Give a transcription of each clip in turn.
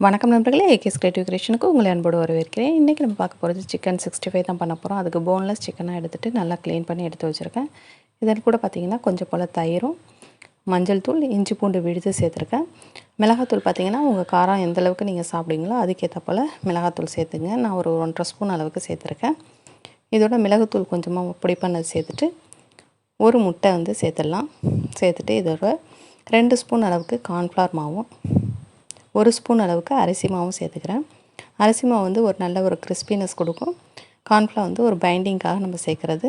வணக்கம் நண்பர்களே, AKS creative கிரியேஷனுக்கு உங்களை அன்போடு வரவேற்கிறேன். இன்றைக்கி நம்ம பார்க்க போகிறது சிக்கன் 65 தான் பண்ண போகிறோம். அதுக்கு போன்லெஸ் சிக்கனாக எடுத்துகிட்டு நல்லா க்ளீன் பண்ணி எடுத்து வச்சுருக்கேன். இதன் கூட பார்த்திங்கன்னா கொஞ்சம் போல் தயிரும், மஞ்சள் தூள், இஞ்சி பூண்டு விழுது சேர்த்துருக்கேன். மிளகாத்தூள் பார்த்திங்கன்னா உங்கள் காரம் எந்த அளவுக்கு நீங்கள் சாப்பிடுவீங்களோ அதுக்கேற்ற போல் மிளகாத்தூள் சேர்த்துங்க. நான் ஒரு 1.5 ஸ்பூன் அளவுக்கு சேர்த்துருக்கேன். இதோட மிளகுத்தூள் கொஞ்சமாக பொடி பண்ணது சேர்த்துட்டு ஒரு முட்டை வந்து சேர்த்துடலாம். சேர்த்துட்டு இதோட 2 ஸ்பூன் அளவுக்கு கார்ன்ஃப்ளவர் மாவும் 1 ஸ்பூன் அளவுக்கு அரிசி மாவும் சேர்த்துக்கிறேன். அரிசி மாவு வந்து ஒரு நல்ல ஒரு கிறிஸ்பினஸ் கொடுக்கும். கார்ன்ஃப்ளவர் வந்து ஒரு பைண்டிங்காக நம்ம சேர்க்குறது.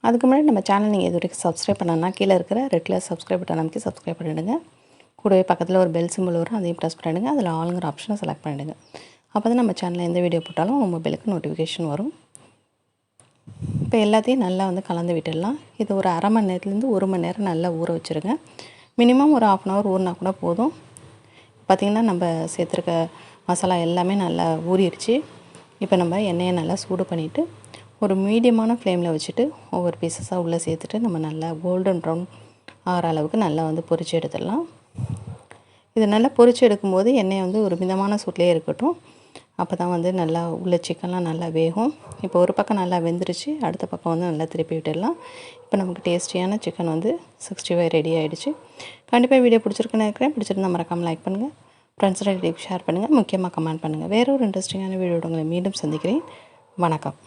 அதுக்கு முன்னாடி நம்ம சேனல் நீங்கள் இது வரைக்கும் சப்ஸ்கிரைப் பண்ணணும்னா கீழே இருக்கிற ரெட் கலர் சப்ஸ்கிரைப் பட்டன் அமைக்கி சப்ஸ்கிரைப் பண்ணிவிடுங்க. கூடவே பக்கத்தில் ஒரு பெல் சிம்பிள் வரும், அதையும் ப்ரெஸ் பண்ணிவிடுங்க. அதில் ஆளுங்கிற ஆப்ஷனை செலக்ட் பண்ணிவிடுங்க. அப்போ தான் நம்ம சேனலில் எந்த வீடியோ போட்டாலும் உங்கள் மொபைலுக்கு நோட்டிஃபிகேஷன் வரும். இப்போ எல்லாத்தையும் நல்லா வந்து கலந்து விட்டுடலாம். இது ஒரு அரை மணி நேரத்துலேருந்து 1 மணி நேரம் நல்லா ஊற வச்சுருங்க. மினிமம் ஒரு 1/2 hour ஊறினா கூட போதும். பார்த்திங்கன்னா நம்ம சேர்த்துருக்க மசாலா எல்லாமே நல்லா ஊறிடுச்சு. இப்போ நம்ம எண்ணெயை நல்லா சூடு பண்ணிவிட்டு ஒரு மீடியமான ஃப்ளேமில் வச்சுட்டு ஒவ்வொரு பீசஸாக உள்ளே சேர்த்துட்டு நம்ம நல்லா கோல்டன் ப்ரௌன் ஆகிற அளவுக்கு நல்லா வந்து பொரித்து எடுத்துடலாம். இது நல்லா பொரித்து எடுக்கும்போது எண்ணெய் வந்து ஒரு மிதமான சூட்லேயே இருக்கட்டும். அப்போ தான் வந்து நல்லா உள்ள சிக்கன்லாம் நல்லா வேகும். இப்போ ஒரு பக்கம் நல்லா வெந்துருச்சு, அடுத்த பக்கம் வந்து நல்லா திருப்பி விட்டுடலாம். இப்போ நமக்கு டேஸ்டியான சிக்கன் வந்து 65 ரெடி ஆகிடுச்சு. கண்டிப்பாக வீடியோ பிடிச்சிருக்குன்னு நினைக்கிறேன். பிடிச்சிருந்தால் மறக்காமல் லைக் பண்ணுங்கள், ஃப்ரெண்ட்ஸ் ரிலேட்டிவ் ஷேர் பண்ணுங்கள், முக்கியமாக கமெண்ட் பண்ணுங்கள். வேறு ஒரு இன்ட்ரெஸ்டிங்கான வீடியோட உங்களை மீண்டும் சந்திக்கிறேன். வணக்கம்.